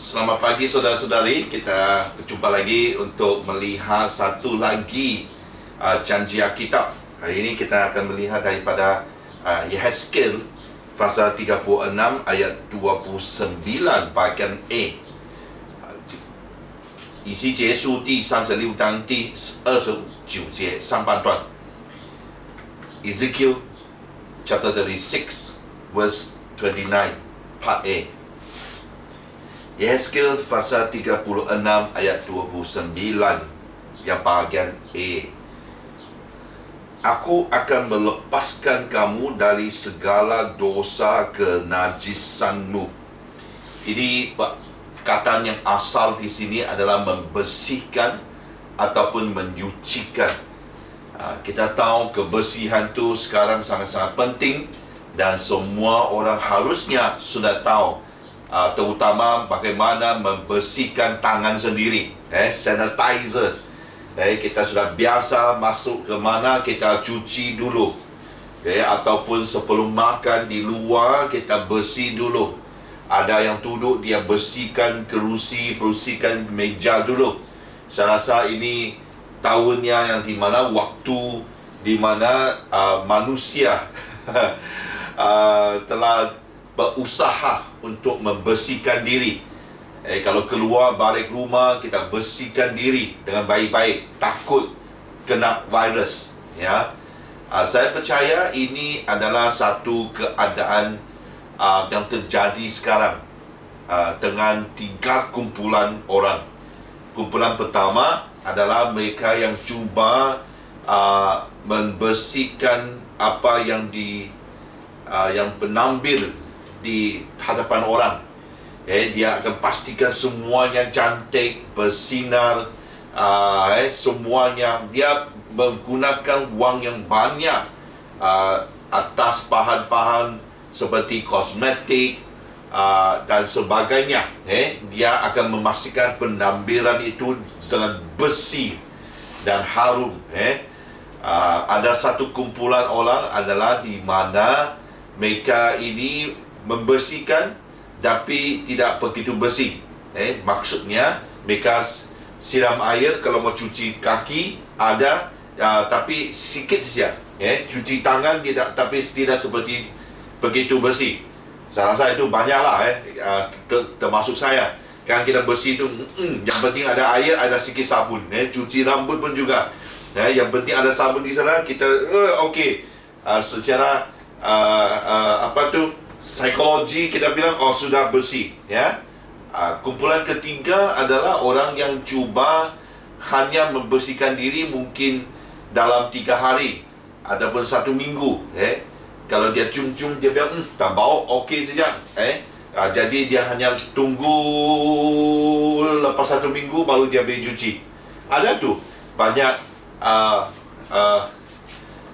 Selamat pagi saudara-saudari. Kita berjumpa lagi untuk melihat satu lagi janji Alkitab. Hari ini kita akan melihat daripada Yehezkiel pasal 36 ayat 29 bahagian A. 以西结书第36章第29节上半段。 Ezekiel chapter 36 verse 29 part A. Yehezkiel pasal 36 ayat 29 yang bahagian A. Aku akan melepaskan kamu dari segala dosa kenajisanmu. Ini perkataan yang asal di sini adalah membersihkan ataupun menyucikan. Kita tahu kebersihan tu sekarang sangat-sangat penting dan semua orang harusnya sudah tahu, terutama bagaimana membersihkan tangan sendiri, sanitizer. Kita sudah biasa masuk ke mana kita cuci dulu, ataupun sebelum makan di luar kita bersih dulu. Ada yang duduk dia bersihkan kerusi, bersihkan meja dulu. Saya rasa ini tahunnya yang di mana waktu di mana manusia telah berusaha untuk membersihkan diri. Kalau keluar balik rumah kita bersihkan diri dengan baik-baik, takut kena virus. Saya percaya ini adalah satu keadaan yang terjadi sekarang dengan 3 kumpulan orang. Kumpulan pertama adalah mereka yang cuba membersihkan apa yang yang penambil di hadapan orang. Dia akan pastikan semuanya cantik, bersinar, semuanya. Dia menggunakan wang yang banyak atas bahan-bahan seperti kosmetik dan sebagainya. Dia akan memastikan penampilan itu sangat bersih dan harum. Ada satu kumpulan orang adalah di mana mereka ini membersihkan tapi tidak begitu bersih. Maksudnya mereka siram air kalau mau cuci kaki ada, tapi sikit saja. Cuci tangan tidak, tapi tidak seperti begitu bersih. Saya rasa itu banyaklah, termasuk saya. Kan kita bersih itu, yang penting ada air, ada sikit sabun. Cuci rambut pun juga. Yang penting ada sabun di sana, kita okey. Secara psikologi kita bilang sudah bersih. Kumpulan ketiga adalah orang yang cuba hanya membersihkan diri mungkin dalam 3 hari ataupun 1 minggu. Kalau dia cium-cium, dia bilang tak bau, okey saja. Jadi dia hanya tunggu lepas 1 minggu baru dia boleh cuci. Ada tu banyak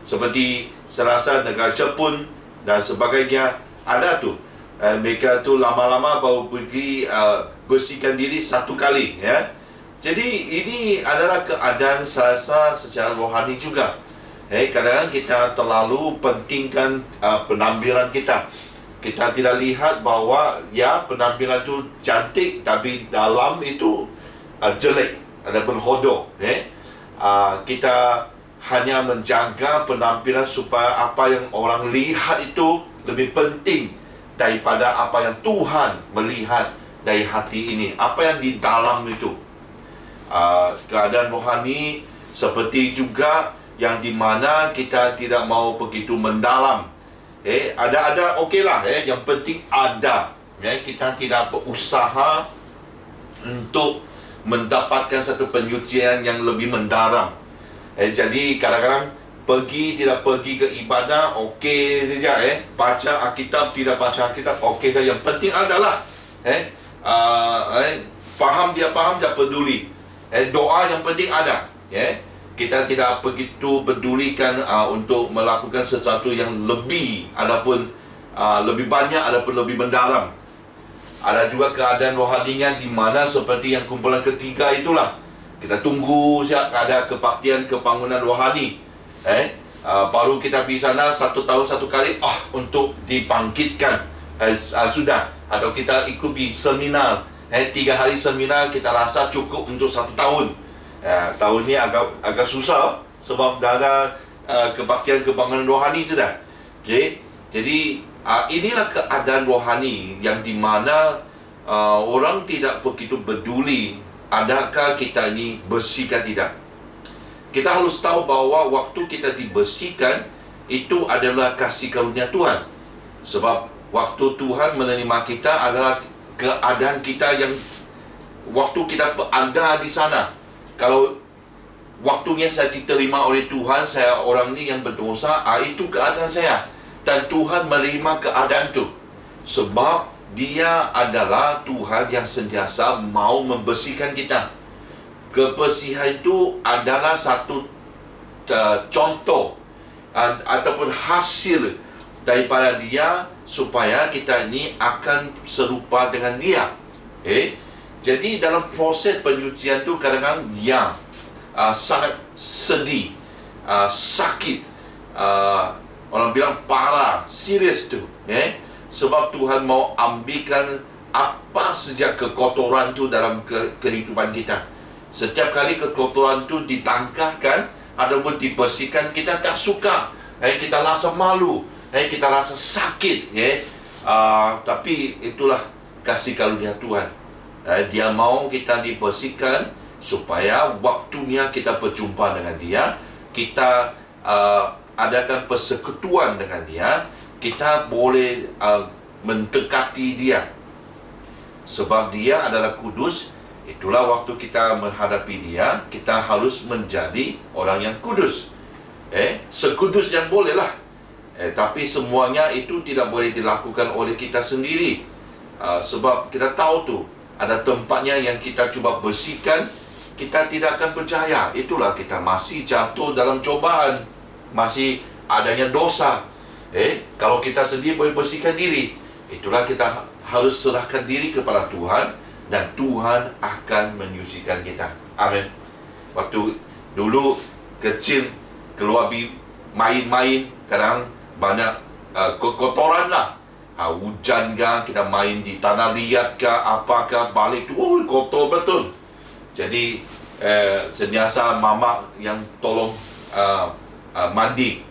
seperti saya rasa negara Jepun dan sebagainya. Ada tu mereka tu lama-lama baru pergi bersihkan diri 1 kali. Jadi ini adalah keadaan saya rasa secara rohani juga. Kadang-kadang kita terlalu pentingkan penampilan kita. Kita tidak lihat bahawa penampilan itu cantik tapi dalam itu jelek ataupun hodoh. Kita hanya menjaga penampilan supaya apa yang orang lihat itu lebih penting daripada apa yang Tuhan melihat dari hati ini, apa yang di dalam itu. Keadaan rohani seperti juga yang di mana kita tidak mau begitu mendalam. Ada okeylah, yang penting ada. Kita tidak berusaha untuk mendapatkan satu penyucian yang lebih mendalam. Jadi kadang-kadang tidak pergi ke ibadah, okey saja. Baca Alkitab, tidak baca Alkitab, okey saja. Yang penting adalah faham, dia peduli. Doa yang penting ada. Kita tidak begitu pedulikan untuk melakukan sesuatu yang lebih, adapun lebih banyak, adapun lebih mendalam. Ada juga keadaan rohaninya di mana seperti yang kumpulan ketiga itulah. Kita tunggu siap ada kebaktian kebangunan rohani. Baru kita pergi sana 1 tahun 1 kali untuk dibangkitkan. Sudah. Atau kita ikut di seminar 3 hari seminar kita rasa cukup untuk 1 tahun. Tahun ni agak susah sebab dah ada kebaktian kebangunan rohani sudah. Okay? Jadi inilah keadaan rohani yang di mana orang tidak begitu peduli adakah kita ini bersih atau tidak. Kita harus tahu bahawa waktu kita dibersihkan itu adalah kasih karunia Tuhan. Sebab waktu Tuhan menerima kita adalah keadaan kita yang waktu kita ada di sana. Kalau waktunya saya diterima oleh Tuhan, saya orang ini yang berdosa, itu keadaan saya. Dan Tuhan menerima keadaan itu. Sebab Dia adalah Tuhan yang sentiasa mau membersihkan kita. Kebersihan itu adalah satu contoh ataupun hasil daripada Dia supaya kita ini akan serupa dengan Dia. Jadi dalam proses penyucian itu kadang-kadang sangat sedih, sakit, orang bilang parah, serius tu. Sebab Tuhan mau ambilkan apa saja kekotoran tu dalam kehidupan kita. Setiap kali kekotoran tu ditangkahkan ataupun dibersihkan, kita tak suka, kita rasa malu, kita rasa sakit. Tapi itulah kasih karunia Tuhan. Dia mau kita dibersihkan supaya waktunya kita berjumpa dengan Dia, kita adakan persekutuan dengan Dia, kita boleh mendekati Dia. Sebab Dia adalah kudus. Itulah waktu kita menghadapi Dia, kita harus menjadi orang yang kudus. Sekudus yang bolehlah. Tapi semuanya itu tidak boleh dilakukan oleh kita sendiri. Sebab kita tahu tu ada tempatnya yang kita cuba bersihkan, kita tidak akan percaya. Itulah kita masih jatuh dalam cobaan, masih adanya dosa. Kalau kita sendiri boleh bersihkan diri, itulah kita harus serahkan diri kepada Tuhan, dan Tuhan akan menyucikan kita. Amin. Waktu dulu kecil keluar main-main, kadang banyak kotoran lah. Hujan kah, kita main di tanah liat kah, apakah, balik tu kotor betul. Jadi sentiasa mama yang tolong mandi.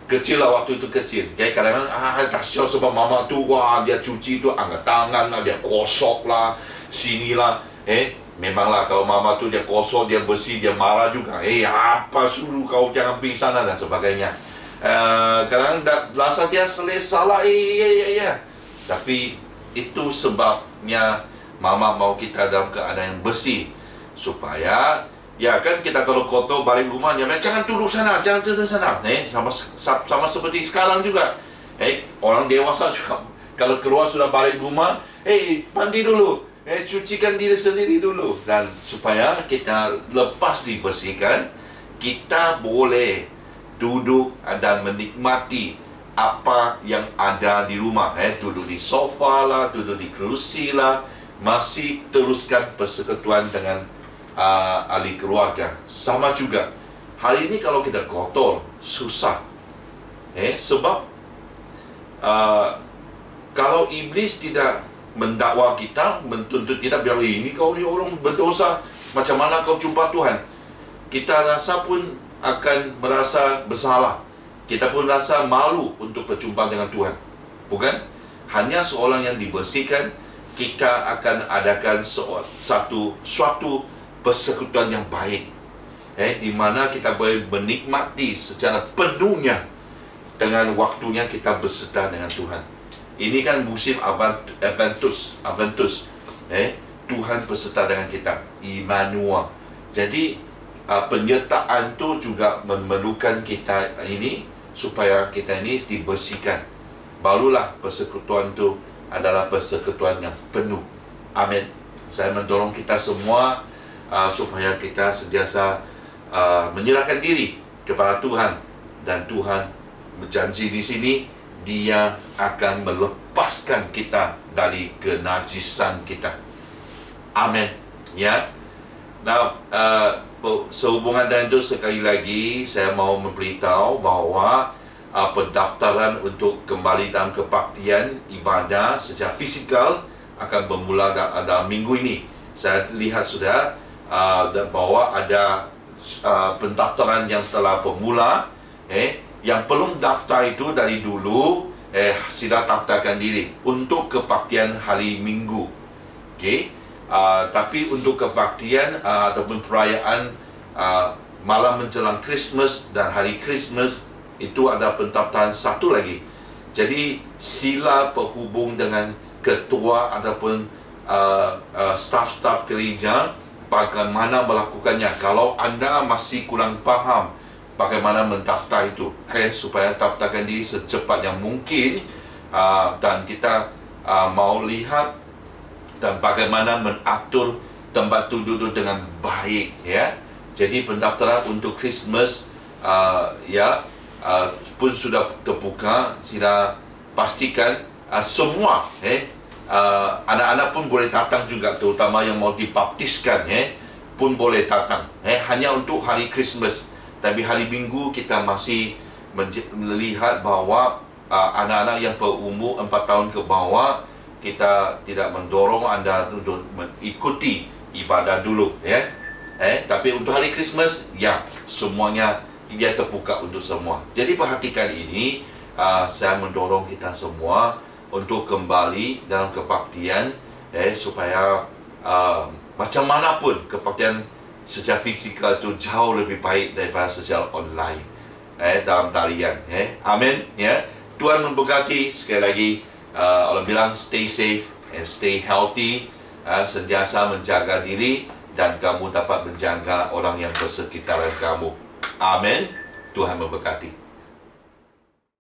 Kecil lah waktu itu kecil. Kadang-kadang tak siap sebab mama tu dia cuci tu angkat tangan lah, dia kosok lah, sini lah. Memanglah kalau mama tu dia kosok, dia bersih, dia marah juga. Apa suruh kau jangan pingsan dan sebagainya. Kadang-kadang rasa dia selesa lah. Tapi itu sebabnya mama mau kita dalam keadaan yang bersih, supaya kan kita kalau kotor balik rumah, dia bilang jangan duduk sana, jangan duduk sana. Sama seperti sekarang juga. Orang dewasa juga kalau keluar sudah balik rumah, mandi dulu, cucikan diri sendiri dulu. Dan supaya kita lepas dibersihkan, kita boleh duduk dan menikmati apa yang ada di rumah. Duduk di sofa lah, duduk di kerusi lah, masih teruskan persekutuan dengan ahli keluarga. Sama juga hari ini kalau kita kotor, susah. Sebab kalau iblis tidak mendakwa kita, menuntut kita, bilang ini kau ni orang berdosa, macam mana kau jumpa Tuhan, kita rasa pun akan merasa bersalah. Kita pun rasa malu untuk berjumpa dengan Tuhan. Bukan? Hanya seorang yang dibersihkan, kita akan adakan suatu persekutuan yang baik, di mana kita boleh menikmati secara penuhnya dengan waktunya kita berserta dengan Tuhan. Ini kan musim Adventus. Tuhan berserta dengan kita, Immanuel. Jadi penyertaan tu juga memerlukan kita ini supaya kita ini dibersihkan. Barulah persekutuan tu adalah persekutuan yang penuh. Amin. Saya mendorong kita semua supaya kita sentiasa menyerahkan diri kepada Tuhan, dan Tuhan berjanji di sini Dia akan melepaskan kita dari kenajisan kita. Amin. Ya. Nah, sehubungan dengan itu, sekali lagi saya mau memberitahu bahawa pendaftaran untuk kembali dalam kebaktian ibadah secara fizikal akan bermula dalam minggu ini. Saya lihat sudah bahwa ada pendaftaran yang telah bermula. Yang belum daftar itu dari dulu, sila daftarkan diri untuk kebaktian hari Minggu. Tapi untuk kebaktian ataupun perayaan malam menjelang Christmas dan hari Christmas, itu ada pendaftaran satu lagi. Jadi sila berhubung dengan ketua ataupun staf-staf gereja bagaimana melakukannya. Kalau anda masih kurang faham bagaimana mendaftar itu, supaya daftarkan diri secepat yang mungkin, dan kita mau lihat dan bagaimana mengatur tempat duduk dengan baik, ya. Jadi pendaftaran untuk Christmas pun sudah terbuka. Sila pastikan semua anak-anak pun boleh datang juga, terutama yang mau dibaptiskan pun boleh datang, hanya untuk hari Christmas. Tapi hari Minggu kita masih melihat bahawa anak-anak yang berumur 4 tahun ke bawah, kita tidak mendorong anda untuk mengikuti ibadah dulu, tapi untuk hari Christmas, semuanya dia terbuka untuk semua. Jadi perhatikan ini, saya mendorong kita semua untuk kembali dalam kebaktian, supaya macam mana pun kebaktian secara fizikal itu jauh lebih baik daripada secara online, dalam talian. Amin, ya. Tuhan memberkati. Sekali lagi, orang bilang stay safe and stay healthy, sentiasa menjaga diri, dan kamu dapat menjaga orang yang bersekitaran kamu. Amin. Tuhan memberkati.